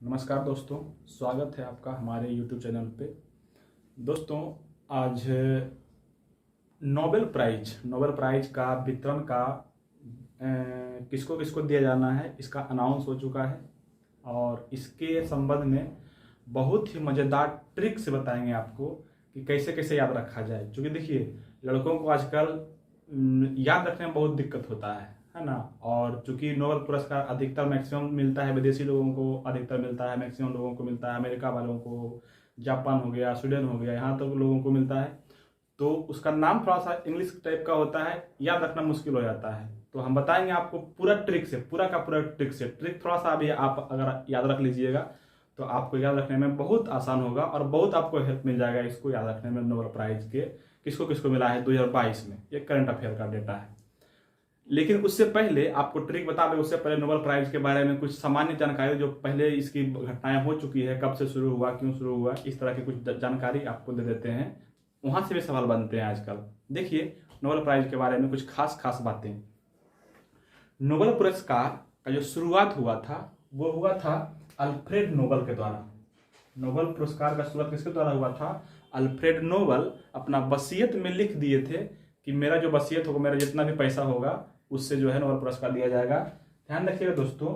नमस्कार दोस्तों, स्वागत है आपका हमारे YouTube चैनल पे। दोस्तों, आज नोबेल प्राइज का वितरण का किसको किसको दिया जाना है इसका अनाउंस हो चुका है और इसके संबंध में बहुत ही मज़ेदार ट्रिक से बताएंगे आपको कि कैसे कैसे याद रखा जाए। क्योंकि देखिए, लड़कों को आजकल याद रखने में बहुत दिक्कत होता है ना। और चूंकि नोबेल पुरस्कार अधिकतर मैक्सिमम मिलता है विदेशी लोगों को, अधिकतर मिलता है मैक्सिमम लोगों को मिलता है, अमेरिका वालों को, जापान हो गया, स्वीडन हो गया, यहाँ तक लोगों को मिलता है। तो उसका नाम थोड़ा सा इंग्लिश टाइप का होता है, याद रखना मुश्किल हो जाता है। तो हम बताएंगे आपको पूरा ट्रिक से, पूरा का पूरा ट्रिक से। ट्रिक थोड़ा सा अभी आप अगर याद रख लीजिएगा तो आपको याद रखने में बहुत आसान होगा और बहुत आपको हेल्प मिल जाएगा इसको याद रखने में। नोबेल प्राइज के किसको किसको मिला है 2022 में, ये करंट अफेयर का डेटा है। लेकिन उससे पहले आपको ट्रिक बता दें, उससे पहले नोबेल प्राइज के बारे में कुछ सामान्य जानकारी, जो पहले इसकी घटनाएं हो चुकी है, कब से शुरू हुआ, क्यों शुरू हुआ, इस तरह की कुछ जानकारी आपको दे देते हैं। वहां से भी सवाल बनते हैं आजकल। देखिए, नोबेल प्राइज के बारे में कुछ खास बातें। नोबेल पुरस्कार का जो शुरुआत हुआ था वो हुआ था अल्फ्रेड नोबेल के द्वारा। नोबेल पुरस्कार का शुरुआत किसके द्वारा हुआ था? अल्फ्रेड नोबेल अपना वसीयत में लिख दिए थे कि मेरा जो वसीयत होगा, मेरा जितना भी पैसा होगा उससे जो है नोबेल पुरस्कार दिया जाएगा। ध्यान रखिएगा दोस्तों,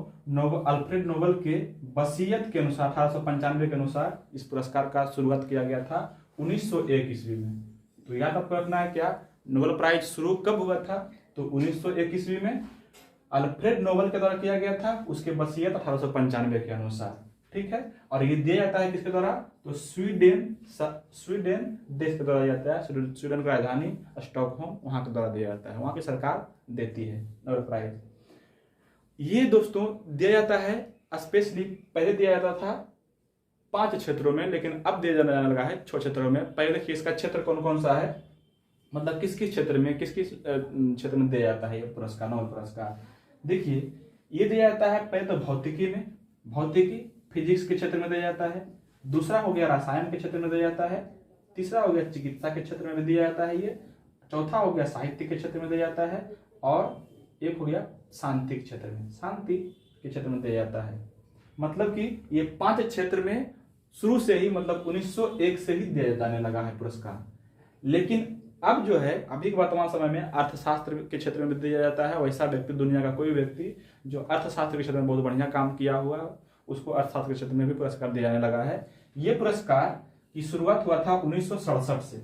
अल्फ्रेड नोबेल के वसीयत के अनुसार 1895 के अनुसार इस पुरस्कार का शुरुआत किया गया था 1901 ईस्वी में। तो याद आपको रखना है क्या, नोबेल प्राइज शुरू कब हुआ था? तो 1901 ईस्वी में अल्फ्रेड नोबेल के द्वारा किया गया था, उसके वसीयत 1895 के अनुसार। ठीक है। और ये दिया जाता है किसके द्वारा? तो स्वीडन देश के द्वारा दिया जाता है। स्वीडन की राजधानी स्टॉकहोम, वहां के द्वारा दिया जाता है, वहां की सरकार देती है नोबेल प्राइज। ये दोस्तों दिया जाता है स्पेशली, पहले दिया जाता था 5 क्षेत्रों में, लेकिन अब दिया जाने लगा है 6 क्षेत्रों में। पहले देखिए इसका क्षेत्र कौन कौन सा है, मतलब किस किस क्षेत्र में, किस किस क्षेत्र में दिया जाता है ये पुरस्कार, नोबेल पुरस्कार। देखिए, ये दिया जाता है पहले तो भौतिकी में, भौतिकी फिजिक्स के क्षेत्र में दिया जाता है। दूसरा हो गया रसायन के क्षेत्र में दिया जाता है। तीसरा हो गया चिकित्सा के क्षेत्र में दिया जाता है ये। चौथा हो गया साहित्य के क्षेत्र में दिया जाता है। और एक हो गया शांति के क्षेत्र में, शांति के क्षेत्र में दिया जाता है। मतलब कि ये 5 क्षेत्र में शुरू से ही, मतलब 1901 से ही दिया जाने लगा है पुरस्कार। लेकिन अब जो है, अभी के वर्तमान समय में अर्थशास्त्र के क्षेत्र में दिया जाता है। वैसा व्यक्ति, दुनिया का कोई व्यक्ति जो अर्थशास्त्र के क्षेत्र में बहुत बढ़िया काम किया हुआ है, उसको अर्थशास्त्र के क्षेत्र में भी पुरस्कार दिया जाने लगा है। ये पुरस्कार की शुरुआत हुआ था 1967 से।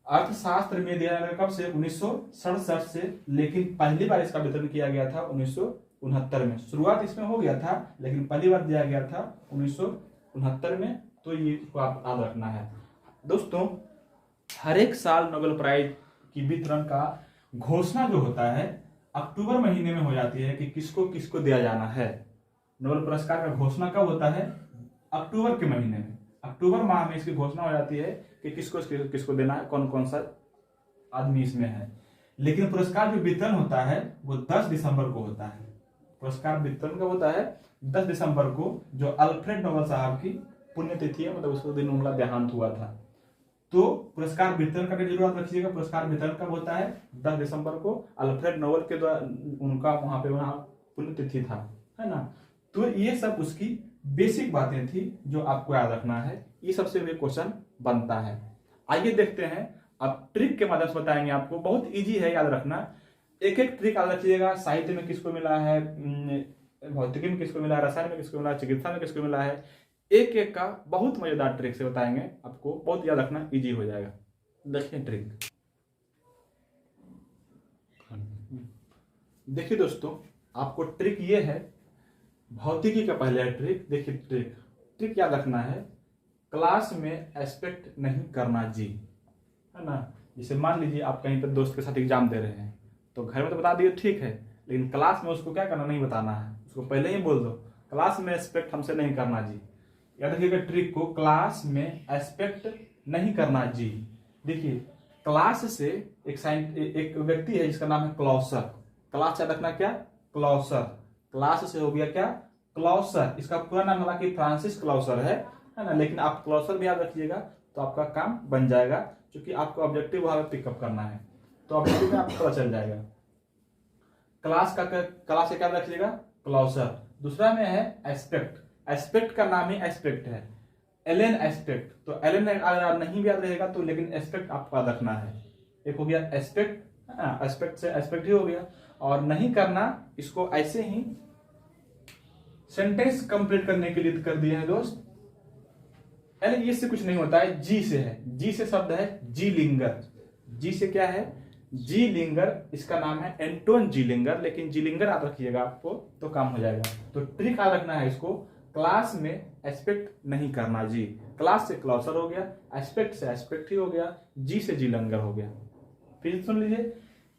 अर्थशास्त्र में दिया जाने कब से? 1967 से। लेकिन पहली बार इसका वितरण किया गया था 1969 में। शुरुआत इसमें हो गया था, लेकिन पहली बार दिया गया था 1969 में। तो ये आप याद रखना है दोस्तों। हर एक साल नोबेल प्राइज की वितरण का घोषणा जो होता है अक्टूबर महीने में हो जाती है कि किसको किसको दिया जाना है। नोबेल पुरस्कार का घोषणा कब होता है? अक्टूबर के महीने में, अक्टूबर माह में इसकी घोषणा हो जाती है कि किसको किसको देना है, कौन कौन सा आदमी इसमें है। लेकिन पुरस्कार जो वितरण होता है वो 10 दिसंबर को होता है। पुरस्कार वितरण कब होता है? 10 दिसंबर को, जो अल्फ्रेड नोबेल साहब की पुण्यतिथि है, मतलब उस दिन उनका देहांत हुआ था। तो पुरस्कार वितरण का जरूर याद रखिएगा। पुरस्कार वितरण कब होता है? 10 दिसंबर को। अल्फ्रेड नोबेल के द्वारा उनका वहां पुण्यतिथि था, है ना। तो ये सब उसकी बेसिक बातें थी जो आपको याद रखना है। ये सबसे भी क्वेश्चन बनता है। आइए देखते हैं, अब ट्रिक के माध्यम से बताएंगे आपको। बहुत इजी है याद रखना, एक एक ट्रिक याद रखिएगा। साहित्य में किसको मिला है, भौतिकी में किसको मिला है, रसायन में किसको मिला है, चिकित्सा में किसको मिला है, एक एक का बहुत मजेदार ट्रिक से बताएंगे आपको। बहुत याद रखना इजी हो जाएगा। देखिए ट्रिक, देखिए दोस्तों, आपको ट्रिक ये है, भौतिकी का पहले है ट्रिक। देखिए ट्रिक याद रखना है, क्लास में एक्सपेक्ट नहीं करना जी, है ना। जैसे मान लीजिए आप कहीं पर दोस्त के साथ एग्जाम दे रहे हैं, तो घर में तो बता दिए ठीक है, लेकिन क्लास में उसको क्या करना, नहीं बताना है। उसको पहले ही बोल दो क्लास में एक्सपेक्ट हमसे नहीं करना जी। याद रखिएगा ट्रिक को, क्लास में एक्सपेक्ट नहीं करना जी। देखिए, क्लास से एक व्यक्ति है जिसका नाम है क्लॉसर। क्लास याद रखना क्या? क्लॉसर। क्लास से हो गया क्या? क्लॉसर। इसका पूरा नाम हालांकि फ्रांसिस क्लॉसर है ना, लेकिन आप क्लॉसर भी याद रखिएगा तो आपका काम बन जाएगा, क्योंकि आपको ऑब्जेक्टिव वहां पे पिकअप करना है। तो ऑब्जेक्टिव में आपको पता चल जाएगा। क्लास से क्या रखिएगा? क्लॉसर। दूसरा में है एस्पेक्ट। एस्पेक्ट का नाम ही एस्पेक्ट है, एलन एस्पेक्ट। तो एलन अगर नहीं भी याद रहेगा तो लेकिन एस्पेक्ट आपको याद रखना है। एक हो गया एस्पेक्ट, एस्पेक्ट से एस्पेक्ट ही हो गया। और नहीं करना, इसको ऐसे ही सेंटेंस कंप्लीट करने के लिए कर दिए हैं दोस्त। यानी इससे कुछ नहीं होता है, जी से है। जी से शब्द है जी लिंगर। जी से क्या है? जी लिंगर। इसका नाम है एंटोन जी लिंगर, लेकिन जी लिंगर याद रखिएगा आपको तो काम हो जाएगा। तो ट्रिक याद रखना है इसको, क्लास में एस्पेक्ट नहीं करना जी। क्लास से क्लॉसर हो गया, एस्पेक्ट से एस्पेक्ट ही हो गया, जी से जी लिंगर हो गया। फिर सुन लीजिए,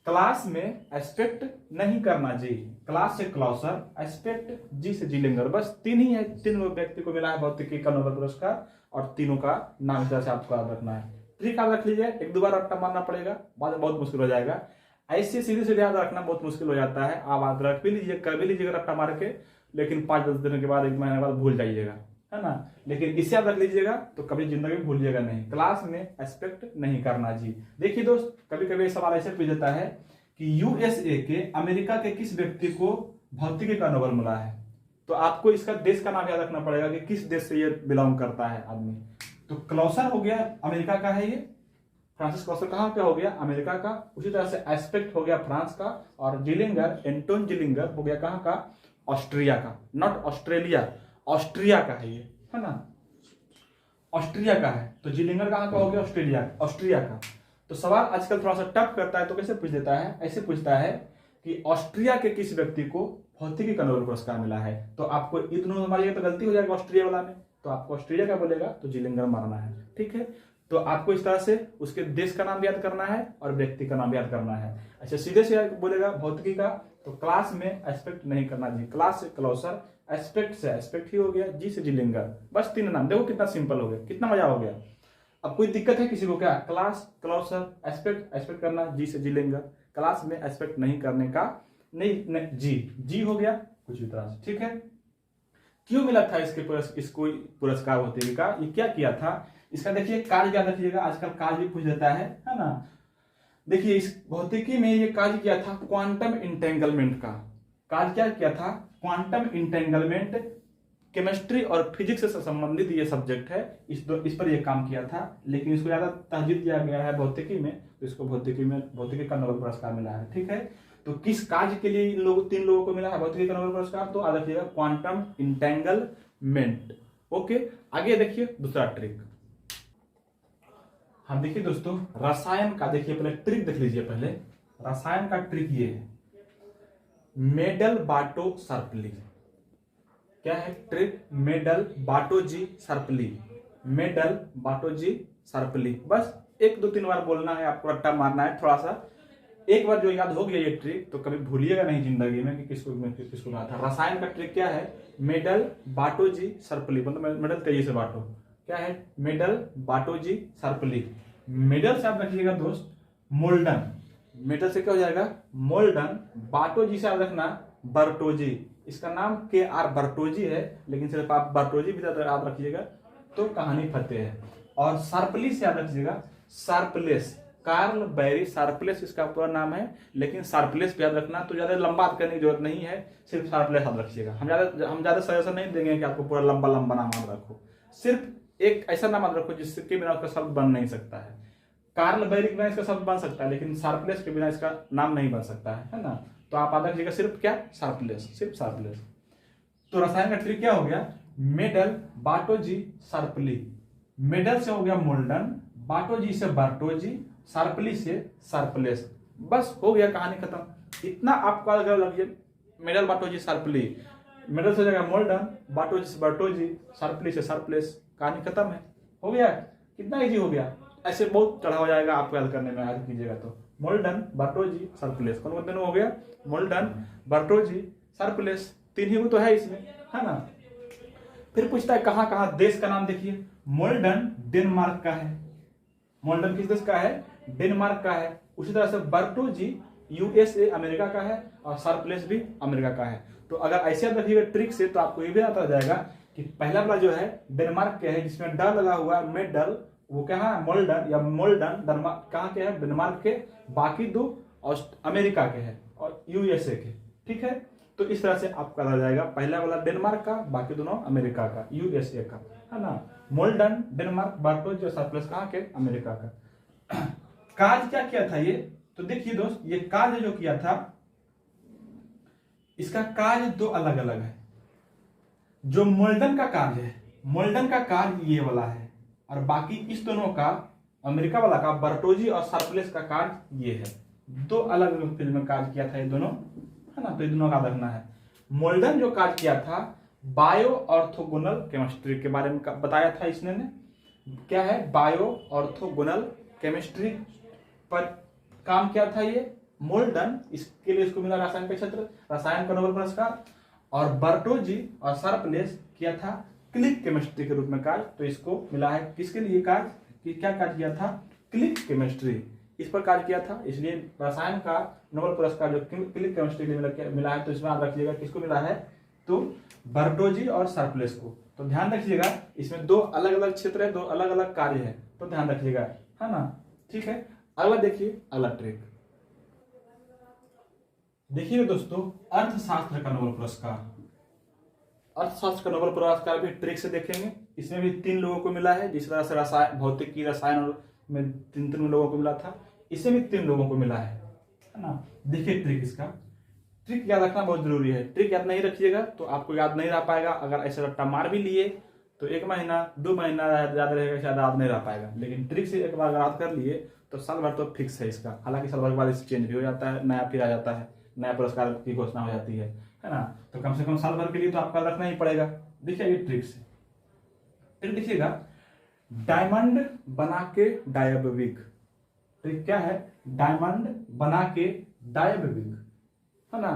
क्लास में एस्पेक्ट नहीं करना जी, क्लास से क्लॉसर, एस्पेक्ट, जी से जी लिंगर। बस तीन ही है, तीन व्यक्ति को मिला है भौतिकी का नोबेल पुरस्कार, और तीनों का नाम इस तरह से आपको याद रखना है। ट्रिक याद रख लीजिए, एक दो बार रट्टा मारना पड़ेगा, बाद में बहुत मुश्किल हो जाएगा। ऐसे सीधे सीधे याद रखना बहुत मुश्किल हो जाता है। आप याद रख भी लीजिए, कर भी लीजिएगा रट्टा मार के, लेकिन 5-10 दिन के बाद, 1 महीने के बाद भूल जाइएगा, है ना। लेकिन इसे याद रख लीजिएगा तो कभी जिंदगी में भूलिएगा नहीं, क्लास में एस्पेक्ट नहीं करना जी। देखिए दोस्त, कभी कभी सवाल ऐसे पूछ जाता है कि यूएसए के, अमेरिका के किस व्यक्ति को भौतिकी का नोबेल मिला है। तो आपको इसका देश का नाम याद रखना पड़ेगा कि किस देश से ये बिलोंग करता है आदमी। तो क्लॉसर हो गया अमेरिका का है, ये फ्रांसिस क्लॉसर कहाँ का हो गया? अमेरिका का। उसी तरह से एस्पेक्ट हो गया फ्रांस का, और जिलिंगर, एंटोन जिलिंगर हो गया कहाँ का? ऑस्ट्रिया का। नॉट ऑस्ट्रेलिया, ऑस्ट्रिया का है ये, है ना, ऑस्ट्रिया का है। तो जिलिंगर कहाँ का हो गया? ऑस्ट्रेलिया, ऑस्ट्रिया का। तो सवाल आजकल थोड़ा सा टफ करता है, तो कैसे पूछ देता है? ऐसे पूछता है कि ऑस्ट्रिया के किस व्यक्ति को भौतिकी का नोबेल पुरस्कार मिला है। तो आपको ये दोनों मारिएगा तो गलती हो जाएगा ऑस्ट्रिया वाला में, तो आपको ऑस्ट्रेलिया का बोलेगा तो जिलिंगर मारना है, ठीक है। तो आपको इस तरह से उसके देश का नाम याद करना है और व्यक्ति का नाम याद करना है। अच्छा, सीधे से बोलेगा भौतिकी का, तो क्लास में एस्पेक्ट नहीं करना जी, क्लास से क्लॉसर, एस्पेक्ट से एस्पेक्ट ही हो गया, जी से जिलिंगर। बस 3 नाम। देखो कितना सिंपल हो गया, कितना मजा हो गया। अब कोई दिक्कत है किसी को क्या? क्लास, क्लॉसर, एस्पेक्ट, एस्पेक्ट करना, जी से जिलिंगर। क्लास में एस्पेक्ट नहीं करने का नहीं, जी हो गया कुछ भी तरह से, ठीक है। क्यों मिला था इसको पुरस्कार भौतिकी का? ये क्या किया था इसका? देखिए कार्य याद रखिएगा, आजकल कार्य भी पूछ देता है ना। देखिए इस भौतिकी में ये कार्य किया था क्वांटम इंटेंगलमेंट का। कार्य क्या किया था? Quantum entanglement. केमिस्ट्री और फिजिक्स से संबंधित ये सब्जेक्ट है, इस पर ये काम किया था, लेकिन इसको ज्यादा तहजीब दिया गया है भौतिकी में, तो इसको भौतिकी का नोबेल पुरस्कार मिला है, ठीक है। तो किस कार्य के लिए तीन लोगों को मिला है भौतिकी का नोबेल पुरस्कार? तो याद रखिएगा क्वांटम इंटेंगलमेंट। ओके, आगे देखिए दूसरा ट्रिक। हम देखिए दोस्तों, रसायन का देखिए, पहले ट्रिक देख लीजिए। पहले रसायन का ट्रिक ये है, मेडल बाटो सर्पली। क्या है ट्रिक? मेडल बाटोजी सर्पली, मेडल बाटोजी सर्पली। बस 1-2-3 बार बोलना है आपको, रट्टा मारना है थोड़ा सा। एक बार जो याद हो गया ये ट्रिक तो कभी भूलिएगा नहीं जिंदगी में कि किसको कहा था। रसायन का ट्रिक क्या है? मेडल बाटोजी सर्पली, मतलब मेडल तेजी से बांटो। क्या है? मेडल बाटोजी सर्पली। मेडल से आप रखिएगा दोस्त मोल्डन, मेडल से क्या हो जाएगा? मोल्डन। बाटोजी से आप रखना बर्टोजी। इसका नाम KR बर्टोजी है, लेकिन सिर्फ आप बर्टोजी भी याद रखिएगा तो कहानी फतेह है। और सर्पली से याद रखिएगा शार्पलेस, कार्ल बैरी शार्पलेस इसका पूरा नाम है, लेकिन शार्पलेस भी याद रखना। तो ज्यादा लंबा याद करने की जरूरत नहीं है, सिर्फ शार्पलेस याद रखिएगा। हम ज्यादा सजेशन नहीं देंगे कि आपको पूरा लंबा नाम याद रखो, सिर्फ एक ऐसा नाम याद रखो जिसके बिना उसका शब्द बन नहीं सकता है। कार्ल बैरी के बिना इसका शब्द बन सकता है, लेकिन शार्पलेस के बिना इसका नाम नहीं बन सकता है ना। तो आप याद रखिएगा सिर्फ क्या? शार्पलेस, सिर्फ शार्पलेस। तो रसायन का ट्रिक क्या हो गया? मेडल बाटोजी सर्पली। मेडल से हो गया मोल्डन, बाटोजी से बार्टोजी, शार्पली से शार्पलेस। बस हो गया, कहानी खत्म। इतना आपको लगिए, मेडल बाटोजी शार्पली, मेडल से हो जाएगा मोल्डन, बाटोजी से बार्टोजी, शार्पली से शार्पलेस, कहानी खत्म है। हो गया, कितना इजी हो गया। ऐसे बहुत चढ़ा हो जाएगा आपको याद करने में, याद कीजिएगा तो। मोल्डन, बार्टोजी, शार्पलेस, कौन दोनों हो गया? मोल्डन, बार्टोजी, शार्पलेस, 3 ही तो है इसमें, है ना। फिर पूछता है कहां कहां देश का नाम। देखिए मोल्डन डेनमार्क का है, मोल्डन किस देश का है? डेनमार्क का है। उसी तरह से बर्टोजी USA अमेरिका का है, और शार्पलेस भी अमेरिका का है। तो अगर ऐसे याद रखिएगा ट्रिक से तो आपको ये भी आता जाएगा कि पहला वाला जो है डेनमार्क के है, जिसमें ड लगा हुआ है, मेडल, वो क्या है? मोल्डन या मोल्डन कहाँ के है? डेनमार्क के। बाकी 2 अमेरिका के हैं और USA के, ठीक है। तो इस तरह से आपका रह जाएगा, पहला वाला डेनमार्क का, बाकी दोनों अमेरिका का, यूएसए का, है ना। मोल्डन डेनमार्क, बार्टोजी और सरप्लस कहाँ के, अमेरिका का। कार्य क्या किया था ये, तो देखिए दोस्त, ये कार्य जो किया था, इसका कार्य दो अलग अलग है। जो मोल्डन का कार्य है, मोल्डन का कार्य ये वाला है, और बाकी इस दोनों का, अमेरिका वाला का, बार्टोजी और सरप्लस का कार्य ये है। दो अलग अलग फील्ड में कार्य किया था ये दोनों, है ना, तो ये दोनों का रखना है। मोल्डन जो कार्य किया था, बायो ऑर्थोगोनल केमिस्ट्री के बारे में बताया था इसने ने। क्या है, बायो ऑर्थोगोनल केमिस्ट्री पर काम किया था ये मोल्डन, इसके लिए इसको मिला रसायन का क्षेत्र, रसायन का नोबेल पुरस्कार। और बार्टोजी और सरप्लस किया था क्लिक केमिस्ट्री के रूप में कार्य, तो इसको मिला है किसके लिए कार्य, कि क्या कार्य किया था, क्लिक केमिस्ट्री, इस पर कार्य किया था, इसलिए रसायन का नोबेल पुरस्कार जो क्लिक केमिस्ट्री के लिए मिला है, तो इसमें याद रखिएगा किसको मिला है, तो बार्टोजी और सरप्लस को। तो ध्यान रखिएगा, इसमें दो अलग अलग क्षेत्र है, दो अलग अलग कार्य है, तो ध्यान रखिएगा, है ना, ठीक है। अगला देखिए, अगला ट्रिक देखिए दोस्तों, अर्थशास्त्र का नोबेल पुरस्कार। अर्थशास्त्र का नोबेल पुरस्कार भी ट्रिक से देखेंगे। इसमें भी 3 लोगों को मिला है, जिस तरह से रसायन, भौतिकी, रसायन और में 3 लोगों को मिला था, इसमें भी 3 लोगों को मिला है ना। देखिए ट्रिक, इसका ट्रिक याद रखना बहुत जरूरी है। ट्रिक याद नहीं रखिएगा तो आपको याद नहीं रह पाएगा। अगर ऐसे रट्टा मार भी लिए तो 1 महीना 2 महीना याद रहेगा, शायद याद नहीं रह पाएगा। लेकिन ट्रिक से एक बार याद कर लिए तो साल भर तो फिक्स है इसका। हालांकि साल भर के बाद इसे चेंज भी हो जाता है, नया फिर आ जाता है, नया पुरस्कार की घोषणा हो जाती है ना। तो कम से कम साल भर के लिए तो आपका रखना ही पड़ेगा। देखिए ये ट्रिक से, ट्रिक देखिएगा, डायमंड बना के डायब विग। ट्रिक क्या है, डायमंड बना के डायब विग, है ना।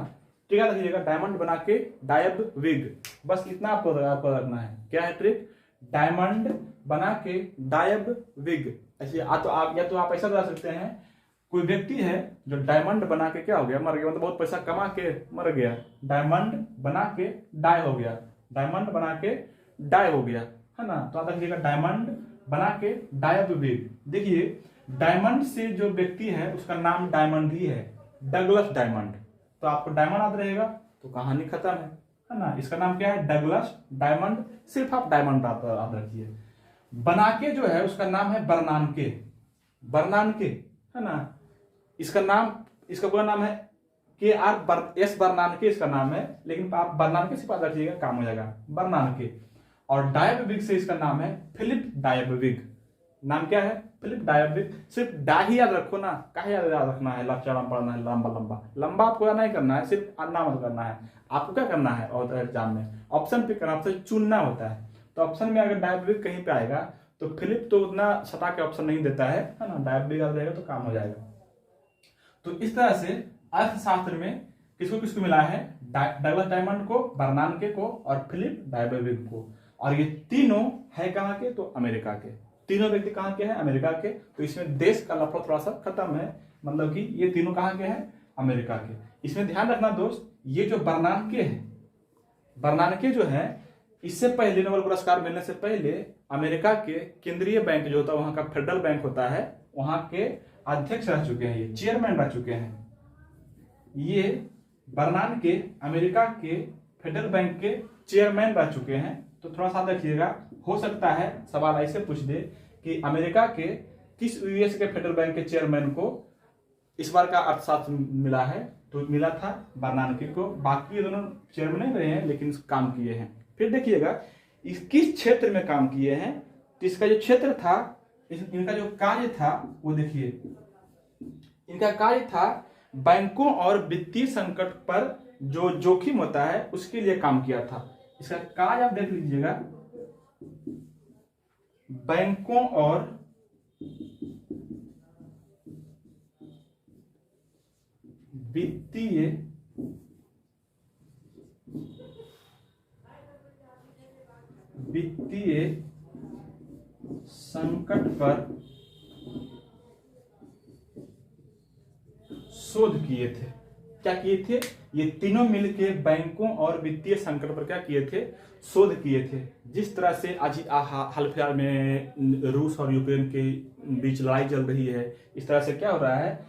ठीक है, रखिएगा, डायमंड बना के डायब विग, बस इतना आपको रखना है। क्या है ट्रिक, डायमंड बना के डायब विग। ऐसे या तो आप ऐसा बता सकते हैं, कोई व्यक्ति है जो डायमंड बना के क्या हो गया, मर गया, मतलब बहुत पैसा कमा के मर गया, डायमंड बना के डाई हो गया, डायमंड बना के डाई हो गया, है ना। तो आप रखिएगा, डायमंड बना के डायब विग। देखिए डायमंड से जो व्यक्ति है उसका नाम डायमंड ही है, डगलस डायमंड। तो आपको डायमंड याद रहेगा तो कहानी खत्म है ना। इसका नाम क्या है, डगलस डायमंड, सिर्फ आप डायमंड याद रखिए। बना के जो है उसका नाम है बर्नानके, बर्नानके, है ना। इसका पूरा नाम है KRS बर्नानके इसका नाम है, लेकिन आप बर्नानके से याद रखिएगा, काम हो जाएगा, बर्नानके। और डायबविग से इसका नाम है फिलिप डायबविग। नाम क्या है, फिलिप डायबविग। सिर्फ डा ही याद रखो ना, काहे याद रखना है, लंबा पढ़ना है, लंबा लंबा लंबा आपको नहीं करना है, सिर्फ नाम करना है। आपको क्या करना है, और एग्जाम में ऑप्शन पे करना, आपसे चुनना होता है। तो ऑप्शन में अगर डायबविग कहीं पे आएगा तो फिलिप तो उतना सटा के ऑप्शन नहीं देता है ना, डायबविग याद रहेगा तो काम हो जाएगा। तो इस तरह से अर्थशास्त्र में किसको किसको मिला है, डगलस डायमंड को, बर्नानके को और फिलिप डायबविग को। और ये तीनों है कहाँ के, तो अमेरिका के। तीनों व्यक्ति कहाँ के हैं, अमेरिका के। तो इसमें देश का लफड़ा थोड़ा सा खत्म है, मतलब कि ये तीनों कहाँ के हैं, अमेरिका के। इसमें ध्यान रखना दोस्त, ये जो बर्नानके है, बर्नानके जो है, इससे पहले नोबेल पुरस्कार मिलने से पहले अमेरिका के केंद्रीय बैंक जो होता है, वहां का फेडरल बैंक होता है, वहां के अध्यक्ष रह चुके हैं, ये चेयरमैन रह चुके हैं। ये बर्नानके अमेरिका के फेडरल बैंक के चेयरमैन रह चुके हैं। तो थोड़ा सा रखिएगा, हो सकता है सवाल ऐसे पूछ दे कि अमेरिका के किस यूएस के फेडरल बैंक के चेयरमैन को इस बार का अर्थशास्त्र मिला है, तो मिला था बर्नानके को। बाकी दोनों चेयरमैन नहीं रहे हैं, लेकिन काम किए हैं। फिर देखिएगा इस किस क्षेत्र में काम किए हैं, तो इसका जो क्षेत्र था, इनका जो कार्य था वो देखिए, इनका कार्य था बैंकों और वित्तीय संकट पर जो जोखिम होता है उसके लिए काम किया था। इसका कार्य आप देख लीजिएगा, बैंकों और वित्तीय संकट पर शोध किए थे। क्या किए थे, ये तीनों मिलके बैंकों और वित्तीय संकट पर क्या किए थे, शोध किए थे। जिस तरह से आज हाल फिलहाल में रूस और यूक्रेन के बीच लड़ाई चल रही है, इस तरह से क्या हो रहा है,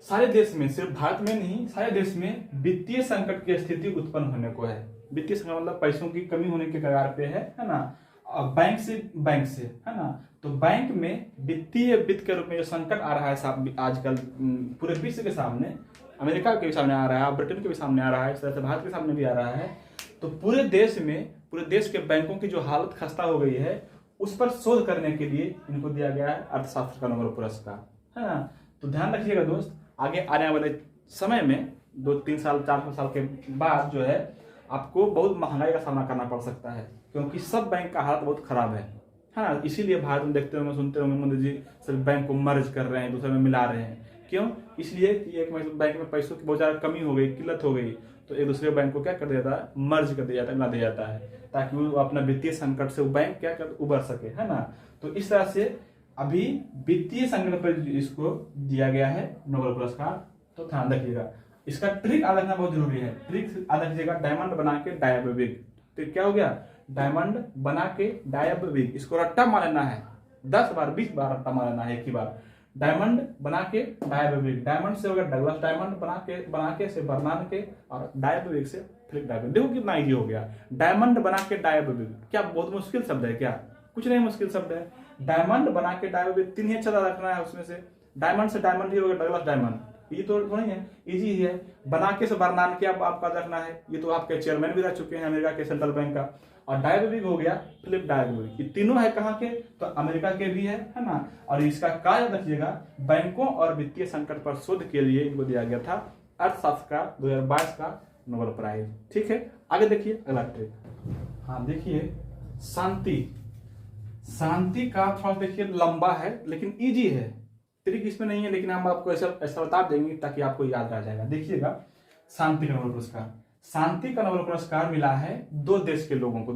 सारे देश में, सिर्फ भारत में नहीं, सारे देश में वित्तीय संकट की स्थिति उत्पन्न होने को है। वित्तीय संकट मतलब पैसों की कमी होने के कगार पे है ना। बैंक से है ना। तो बैंक में वित्तीय वित्त के रूप में जो संकट आ रहा है आजकल पूरे विश्व के सामने, अमेरिका के भी सामने आ रहा है, ब्रिटेन के भी सामने आ रहा है, इस तरह से भारत के सामने भी आ रहा है। तो पूरे देश के बैंकों की जो हालत खस्ता हो गई है, उस पर शोध करने के लिए इनको दिया गया है अर्थशास्त्र का नोबेल पुरस्कार, है ना। तो ध्यान रखिएगा दोस्त, आगे आने वाले समय में 2-3 साल 4 साल के बाद जो है आपको बहुत महंगाई का सामना करना पड़ सकता है, क्योंकि सब बैंक का हालत बहुत खराब है ना। इसीलिए भारत में देखते होंगे, सुनते होंगे, मोदी जी सिर्फ बैंक को मर्ज कर रहे हैं, दूसरे में मिला रहे हैं। क्यों? इसलिए कि एक बैंक में पैसों की बहुत ज़्यादा कमी हो गई, किल्लत हो गई, तो एक दूसरे बैंक को क्या कर दिया जाता है, मर्ज कर दिया जाता है, मिला दिया जाता है, ताकि वो अपना वित्तीय संकट से वो बैंक क्या कर उबर सके, है ना। तो इस तरह से अभी वित्तीय संकट पर इसको दिया गया है नोबेल पुरस्कार। तो ध्यान रखिएगा, इसका ट्रिक याद रखना बहुत जरूरी है। ट्रिक याद रखिएगा, डायमंड बना के डायबोविग। तो क्या हो गया, डायमंड बना के डायबोविग, इसको रट्टा मार लेना है, 10 बार 20 बार रट्टा मार लेना है एक ही बार। डायमंड बना के डायबोविग, डायमंड से हो गया डगलस डायमंड, बना के से बर्नान के, और डायबोविग से फिलिप डायबोविग। देखो कितना इजी हो गया, डायमंड बना के डायबोविग। क्या बहुत मुश्किल शब्द है क्या? कुछ नहीं मुश्किल शब्द है। डायमंड बना के डायबोविग, 3 ही अच्छा रखना है उसमें से। डायमंड से डायमंड ही हो गया डगलस डायमंड, ये तो थोड़ी है, इजी ही है। बना के से बर्नान के आपका रखना है, ये तो आपके चेयरमैन भी रह चुके हैं अमेरिका के सेंट्रल बैंक का। और डायबोविग हो गया फिलिप डायबोविग। ये तीनों है कहाँ के, तो अमेरिका के भी है ना। और इसका कार्य रखिएगा, बैंकों और वित्तीय संकट पर शोध के लिए इनको दिया गया था अर्थशास्त्र का 2022 का नोबेल प्राइज। ठीक है, आगे देखिए अगला ट्रिक। हाँ देखिए, शांति का थोड़ा देखिए लंबा है लेकिन इजी है, ट्रिक इसमें नहीं है, लेकिन हम आपको ऐसा बता देंगे ताकि आपको याद रह जाएगा। देखिएगा, शांति का नोबेल पुरस्कार, शांति का नोबेल पुरस्कार मिला है 2 देश के लोगों को,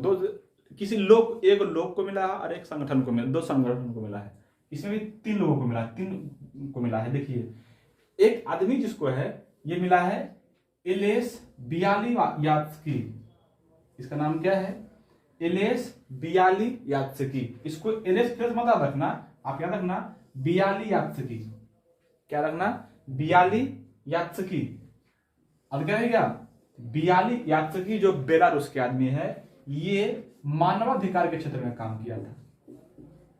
एक लोग को मिला है और एक संगठन को मिला, 2 संगठन को मिला है। इसमें भी 3 लोगों को मिला, 3 को मिला है। देखिए, एक आदमी जिसको है ये मिला है एलेस बियालियात्स्की, इसका नाम क्या है, एलेस बियालियात्स्की। इसको एलेस फिर मत रखना, आप याद रखना बियालियात्स्की, क्या रखना, बियालियात्स्की। अब क्या रहेगा, बियालियात्स्की जो बेलारूस के आदमी है, ये मानवाधिकार के क्षेत्र में काम किया था।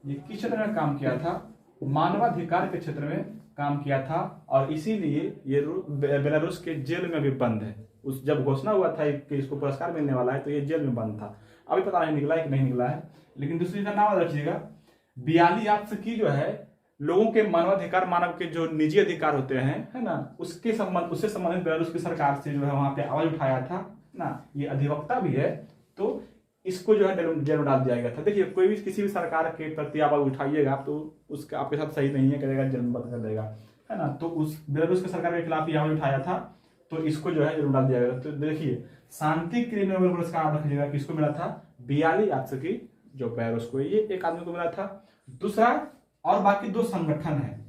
ये किस क्षेत्र में काम किया था, मानवाधिकार के क्षेत्र में काम किया था, और इसीलिए ये बेलारूस के जेल में भी बंद है। उस जब घोषणा हुआ था कि इसको पुरस्कार मिलने वाला है तो ये जेल में बंद था, अभी पता नहीं निकला है कि नहीं निकला है। लेकिन दूसरी का नाम रखिएगा, बियालियात्स्की जो है लोगों के मानवाधिकार, मानव के जो निजी अधिकार होते हैं, है ना, उससे संबंधित बेलारूस की सरकार से जो है वहां पे आवाज उठाया था ना, ये अधिवक्ता भी है। तो इसको जो है जेल में डाल दिया गया था। देखिए, कोई भी किसी भी सरकार के प्रति आवाज उठाइएगा तो उसका आपके साथ सही नहीं है, करेगा जेल में बंद कर देगा, है ना। तो उस बेलारूस की सरकार के खिलाफ आवाज उठाया था, तो इसको जो है जेल में डाल दिया गया। तो देखिए, शांति के लिए नोबेल पुरस्कार रखिएगा, किसको मिला था, बियालियात्स्की जो बेलारूस को, ये एक आदमी को मिला था। दूसरा, और बाकी 2 संगठन है,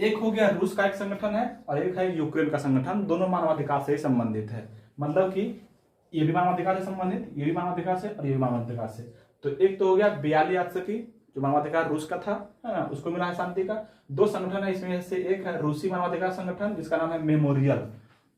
एक हो गया रूस का एक संगठन है और एक है यूक्रेन का संगठन, दोनों मानवाधिकार से संबंधित है। मतलब कि ये भी मानवाधिकार से संबंधित, ये भी मानवाधिकार से, और ये भी मानवाधिकार से। तो एक तो हो गया बियालियात्स्की जो मानवाधिकार रूस का था, है ना, उसको मिला है शांति का। 2 संगठन है इसमें से, एक है रूसी मानवाधिकार संगठन जिसका नाम है मेमोरियल।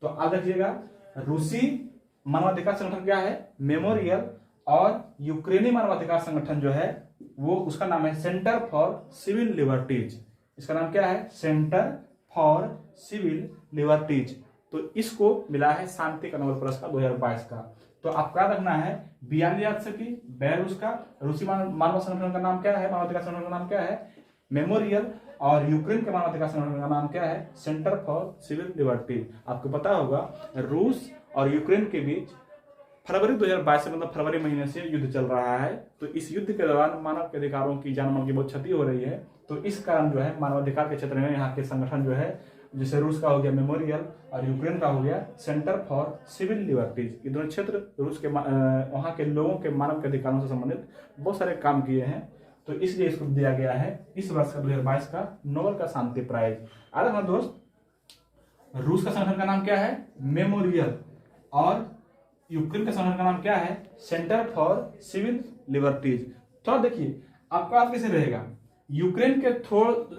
तो याद रखिएगा, रूसी मानवाधिकार संगठन क्या है, मेमोरियल, और यूक्रेनी मानवाधिकार संगठन जो है वो उसका नाम है सेंटर फॉर सिविल लिबर्टीज। इसका नाम क्या है, सेंटर फॉर सिविल लिबर्टीज। तो इसको मिला है शांति का नोबेल पुरस्कार 2022 का। तो आपका रखना है बियालियात्स्की बेलारूस का, रूसी मानव संगठन का नाम क्या है, मानवाधिकार संगठन का नाम क्या है, मेमोरियल, और यूक्रेन के मानवाधिकार संगठन का नाम क्या है, सेंटर फॉर सिविल लिबर्टीज। आपको पता होगा रूस और यूक्रेन के बीच फरवरी 2022 से, मतलब फरवरी महीने से युद्ध चल रहा है। तो इस युद्ध के दौरान मानव के अधिकारों की, जान माल की बहुत क्षति हो रही है। तो इस कारण जो है मानवाधिकार के क्षेत्र में यहाँ के संगठन जो है, जैसे रूस का हो गया मेमोरियल और यूक्रेन का हो गया सेंटर फॉर सिविल लिबर्टीज, ये दोनों क्षेत्र रूस के वहाँ के लोगों के मानव के अधिकारों से संबंधित बहुत सारे काम किए हैं। तो इसलिए इसको दिया गया है इस वर्ष का 2022 का नोबेल का शांति प्राइज। अरे हाँ दोस्त, रूस का संगठन का नाम क्या है, मेमोरियल, और यूक्रेन के संगठन का नाम क्या है, सेंटर फॉर सिविल लिबर्टीज। थोड़ा देखिए आपका कैसे रहेगा, यूक्रेन के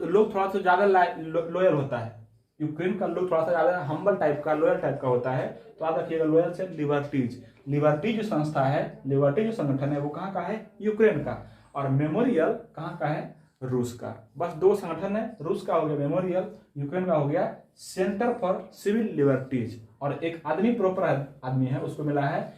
लोग थोड़ा सा ज्यादा लॉयल होता है, यूक्रेन का लोग थोड़ा सा ज्यादा हम्बल टाइप का, लॉयल टाइप का होता है। तो याद रखिएगा, लॉयल से लिबर्टीज, लिबर्टी जो संस्था है, लिबर्टी जो संगठन है वो कहाँ का है? यूक्रेन का। और मेमोरियल कहाँ का है? रूस का। बस दो संगठन है, रूस का हो गया मेमोरियल, यूक्रेन का हो गया सेंटर फॉर सिविल लिबर्टीज। और एक आदमी, प्रॉपर आदमी है, उसको मिला है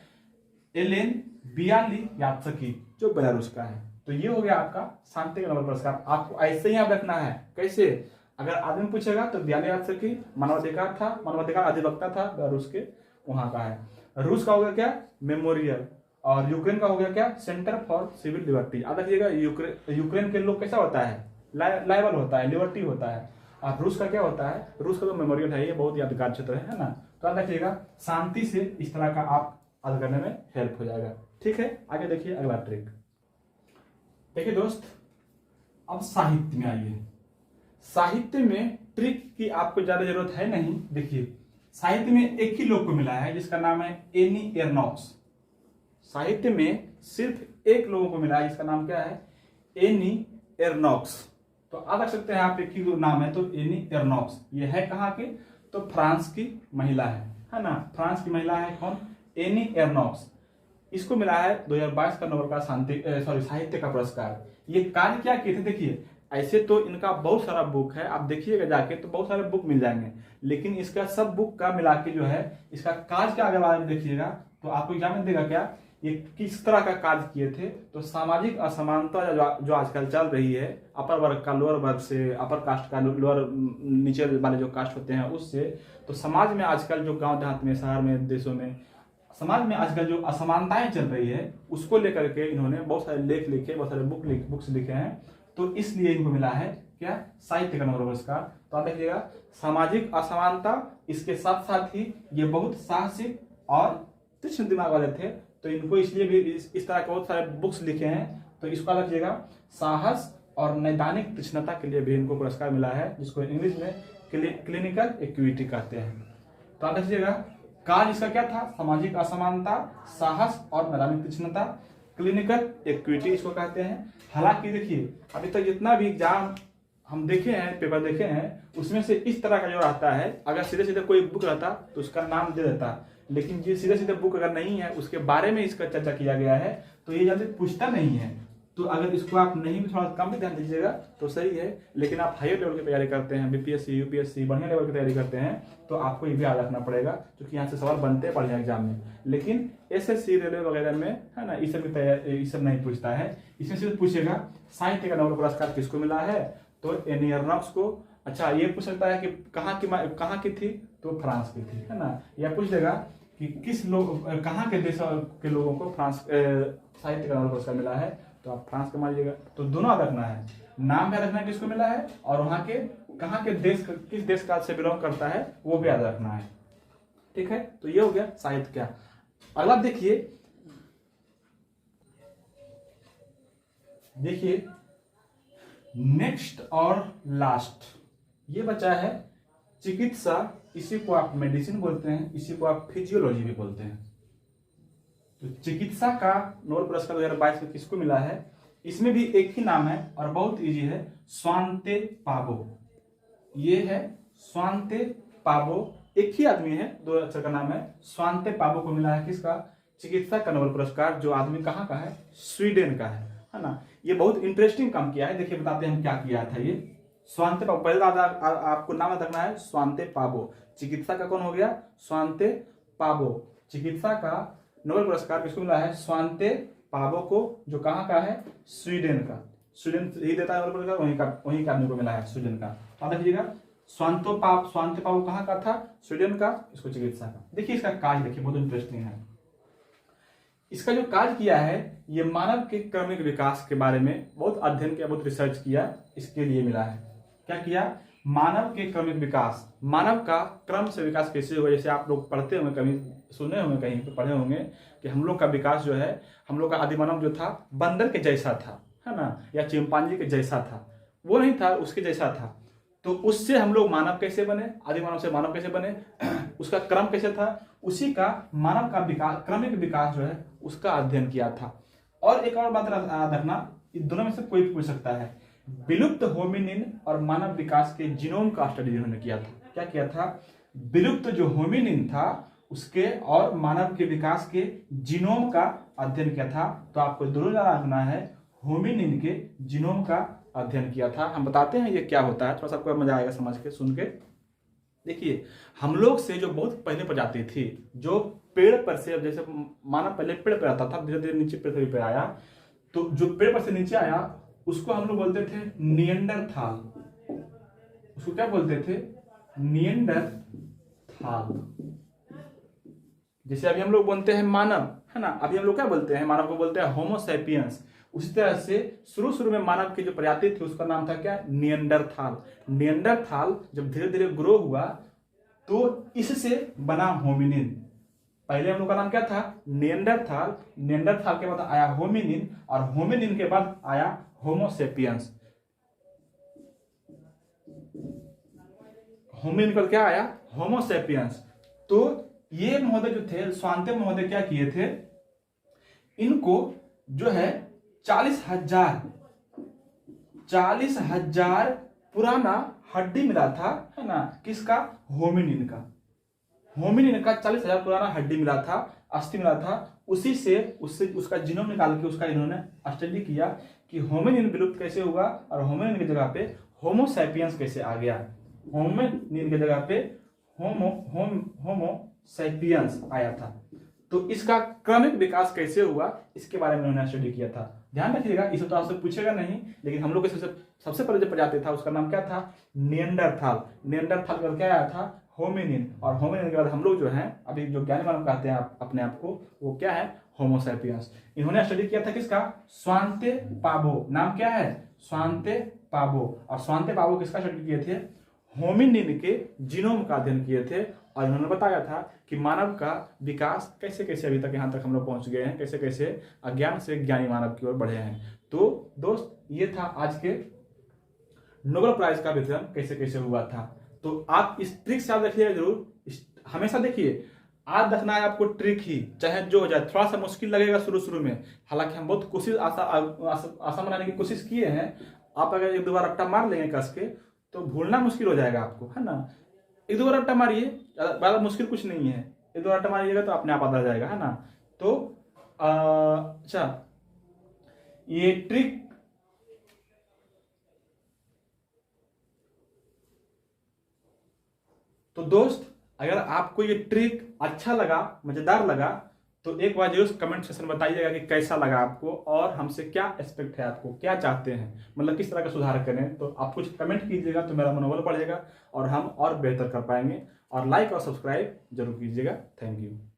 एलेन बियालियात्स्की, जो बेलारूस का है। तो ये हो गया आपका शांति का नोबेल पुरस्कार। आपको ऐसे ही याद रखना है। कैसे? अगर आदमी पूछेगा तो बियालियात्स्की मानवाधिकार था, मानवाधिकार अधिवक्ता था बेलारूस के, वहां का है। रूस का हो गया क्या? मेमोरियल। और यूक्रेन का हो गया क्या? Centre for Civil Liberty. याद रखिएगा, यूक्रेन के लोग कैसा होता है? लाइबल होता है, लिबर्टी होता है। और रूस का क्या होता है? रूस का तो मेमोरियल है, ये बहुत यादगार क्षेत्र है ना। तो याद रखिएगा, शांति से इस तरह का आप याद करने में हेल्प हो जाएगा। ठीक है, आगे देखिए अगला ट्रिक। देखिए दोस्त, अब साहित्य में आइए। साहित्य में ट्रिक की आपको ज्यादा जरूरत है नहीं। देखिए, साहित्य में एक ही लोग को मिला है जिसका नाम है एनी एर्नॉक्स। साहित्य में सिर्फ एक लोगों को मिला है जिसका नाम क्या है? एनी एर्नॉक्स। तो आप रख सकते हैं, आप एक ही नाम है तो एनी एर्नॉक्स। ये है कहाँ के? तो फ्रांस की महिला है ना। फ्रांस की महिला है कौन? एनी एर्नॉक्स। इसको मिला है 2022 का नोबेल का साहित्य का पुरस्कार। ये कार्य क्या किए थे? देखिए, ऐसे तो इनका बहुत सारा बुक है, आप देखिएगा जाके तो बहुत सारे बुक मिल जाएंगे, लेकिन इसका सब बुक का मिला के जो है इसका कार्य क्या, अगर आप देखिएगा तो आपको एग्जाम में देगा क्या, ये किस तरह का कार्य किए थे। तो सामाजिक असमानता जो आजकल चल रही है, अपर वर्ग का लोअर वर्ग से, अपर कास्ट का लोअर, नीचे वाले जो कास्ट होते हैं उससे, तो समाज में आजकल जो गांव देहात में, शहर में, देशों में, समाज में आजकल जो असमानताएं चल रही है उसको लेकर के इन्होंने बहुत सारे लेख लिखे, बहुत सारे बुक्स लिखे हैं। तो इसलिए इनको मिला है क्या? साहित्य का नोबेल पुरस्कार। तो आप देखिएगा, सामाजिक असमानता, इसके साथ साथ ही ये बहुत साहसिक और तीक्ष्ण दिमाग वाले थे, तो इनको इसलिए भी इस तरह के बहुत सारे बुक्स लिखे हैं। तो इसको रखिएगा, साहस और नैदानिक तीक्ष्णता के लिए भी इनको पुरस्कार मिला है, जिसको इंग्लिश में क्लिनिकल एक्यूटी कहते हैं। तो आप देखिएगा, कार्य इसका क्या था? सामाजिक असमानता, साहस और नैदानिक तीक्ष्णता, क्लिनिकल एक्यूटी इसको कहते हैं। हालांकि देखिए, अभी तक जितना भी एग्जाम हम देखे हैं, पेपर देखे हैं, उसमें से इस तरह का जो रहता है, अगर सीधे सीधे कोई बुक रहता तो उसका नाम दे देता, लेकिन ये सीधे सीधे बुक अगर नहीं है, उसके बारे में इसका चर्चा किया गया है, तो ये जल्दी पूछता नहीं है। तो अगर इसको आप नहीं भी थोड़ा कम भी ध्यान दीजिएगा तो सही है, लेकिन आप हायर लेवल की तैयारी करते हैं, बीपीएससी, यूपीएससी, बढ़िया लेवल की तैयारी करते हैं, तो आपको ये भी याद रखना पड़ेगा, क्योंकि यहाँ से सवाल बनते हैं बढ़िया एग्जाम में। लेकिन एसएससी, रेलवे वगैरह में है ना, इस सब की तैयारी, इस सब नहीं पूछता है। इसमें सिर्फ पूछेगा साहित्य का नोबेल पुरस्कार किसको मिला है, तो एनी एर्नॉक्स को। अच्छा, ये पूछ सकता है कि कहाँ की थी, तो फ्रांस की थी, है ना। या पूछ देगा कि किस लोग, कहाँ के देश के लोगों को फ्रांस साहित्य का नोबेल पुरस्कार मिला है, तो आप फ्रांस का मान लीजिएगा। तो दोनों याद रखना है, नाम याद रखना है किसको मिला है, और वहां के कहाँ के देश, किस देश का से बिलोंग करता है, वो भी याद रखना है। ठीक है, तो ये हो गया साहित्य का। अगला देखिए नेक्स्ट और लास्ट ये बचा है चिकित्सा। इसी को आप मेडिसिन बोलते हैं, इसी को आप फिजियोलॉजी भी बोलते हैं। तो चिकित्सा का नोबेल पुरस्कार 2022 में किसको मिला है? इसमें भी एक ही नाम है और बहुत इजी है, स्वांते पावो। ये है स्वांते पावो, एक ही आदमी है, दो अक्षर का नाम है। स्वांते पावो को मिला है किसका? चिकित्सा का नोबेल पुरस्कार, जो आदमी कहाँ का है? स्वीडन का है ना। ये बहुत इंटरेस्टिंग काम किया है। देखिए बताते हैं हम क्या किया था। ये स्वांते पावो, पहले आपको नाम रखना है स्वांते पावो। चिकित्सा का कौन हो गया? स्वांते पावो। चिकित्सा का नोबेल पुरस्कार किसको मिला है? स्वांते पावो को, जो कहाँ का है? स्वीडन का। स्वीडन ही देता है नोबेल पुरस्कार, वहीं का आदमी को मिला है, स्वीडन का। तो देखिएगा, स्वांते पावो कहाँ का था? स्वीडन का। इसको चिकित्सा का। देखिए इसका कार्य देखिए, बहुत इंटरेस्टिंग है। इसका जो कार्य किया है, ये मानव के क्रमिक विकास के बारे में बहुत अध्ययन किया, बहुत रिसर्च किया, इसके लिए मिला है। क्या किया? मानव के क्रमिक विकास, मानव का क्रम से विकास कैसे होगा। जैसे आप लोग पढ़ते होंगे, कभी सुने होंगे, कहीं पे पढ़े होंगे कि हम लोग का विकास जो है, हम लोग का आदिमानव जो था बंदर के जैसा था, है ना, या चिंपांजी के जैसा था, वो नहीं था, उसके जैसा था। तो उससे हम लोग मानव कैसे बने, आदिमानव से मानव कैसे बने, उसका क्रम कैसे था, उसी का मानव का विकास, क्रमिक विकास जो है उसका अध्ययन किया था। और एक और बात रखना, इन दोनों में से कोई भी पूछ सकता है, विलुप्त होमिनिन और मानव विकास के जीनोम का स्टडी इन्होंने किया था। क्या किया था, विलुप्त जो होमिनिन था उसके और मानव के विकास के जीनोम का अध्ययन किया था। तो आपको जरूर रखना है, होमिनिन के जीनोम का अध्ययन किया था। हम बताते हैं ये क्या होता है, थोड़ा सा आपको मजा आएगा समझ के, सुन के। देखिए, हम लोग से जो बहुत पहले प्रजाति थी, जो पेड़ पर से, जैसे मानव पहले पेड़ पर आता था, धीरे धीरे नीचे पृथ्वी पे आया, तो जो पेड़ पर से नीचे आया उसको हम लोग बोलते थे निएंडरथाल। उसको क्या बोलते थे, निएंडरथाल। जैसे अभी हम लोग बोलते हैं मानव, है ना, अभी हम लोग क्या बोलते हैं, मानव को बोलते हैं होमो सैपियंस। उसी तरह से शुरू में मानव की जो प्रजाति थी उसका नाम था क्या, निएंडरथाल। निएंडरथाल जब धीरे धीरे ग्रो हुआ तो इससे बना होमिनिन। पहले हम लोग का नाम क्या था, निएंडरथाल। निएंडरथाल के बाद आया होमिनिन, और होमिनिन के बाद आया होमो सेपियंस। होमिनिन का क्या आया, होमो सेपियंस। तो ये महोदय जो थे, स्वांते महोदय, क्या किए थे, इनको जो है 40,000 पुराना हड्डी मिला था, है ना, किसका, होमिनिन का। होमिनिन का 40,000 पुराना हड्डी मिला था, अस्थि मिला था। उसी से उसका जीनोम निकाल के उसका इन्होंने स्टडी किया कि होमिनिन विलुप्त कैसे हुआ और होमिनिन की जगह पे होमो सैपियंस कैसे आ गया। होमिनिन की जगह पे होमो सैपियंस आया था। तो इसका क्रमिक विकास कैसे हुआ इसके बारे में उन्होंने स्टडी किया था। ध्यान रखिएगा, इसे तो आपसे पूछेगा नहीं, लेकिन हम लोग के सबसे पहले जो प्रजाति था उसका नाम क्या था, निएंडरथाल। निएंडरथाल का क्या आया था, होमिनिन। और होमिनिन के बाद हम लोग जो हैं, अभी जो ज्ञानी मानव कहते हैं अपने आप को, वो क्या है, होमो सैपियंस। इन्होंने स्टडी किया था किसका, स्वांते पावो। नाम क्या है, स्वांते पावो। और स्वांते पावो किसका स्टडी किए थे, होमिनिन के जीनोम का अध्ययन किए थे। और इन्होंने बताया था कि मानव का विकास कैसे कैसे अभी तक यहाँ तक हम लोग पहुंच गए हैं, कैसे कैसे अज्ञान से ज्ञानी मानव की ओर बढ़े हैं। तो दोस्त, ये था आज के नोबेल प्राइज का वितरण कैसे कैसे हुआ था। तो आप इस ट्रिक से याद रखिएगा जरूर, हमेशा देखिए, आज रखना है आपको ट्रिक ही, चाहे जो हो जाए। थोड़ा सा मुश्किल लगेगा शुरू में, हालांकि हम बहुत कोशिश आसान बनाने की कोशिश किए हैं। आप अगर एक दो बार रट्टा मार लेंगे कस के तो भूलना मुश्किल हो जाएगा आपको, है ना। एक दो बार रट्टा मारिए, ज्यादा मुश्किल कुछ नहीं है। एक दो रट्टा मारिएगा तो अपने आप आता जाएगा, है ना। तो अच्छा, ये ट्रिक तो दोस्त, अगर आपको ये ट्रिक अच्छा लगा, मजेदार लगा, तो एक बार जरूर कमेंट सेक्शन में बताइएगा कि कैसा लगा आपको और हमसे क्या एक्सपेक्ट है, आपको क्या चाहते हैं, मतलब किस तरह का सुधार करें। तो आप कुछ कमेंट कीजिएगा तो मेरा मनोबल बढ़ेगा और हम और बेहतर कर पाएंगे। और लाइक और सब्सक्राइब जरूर कीजिएगा। Thank you.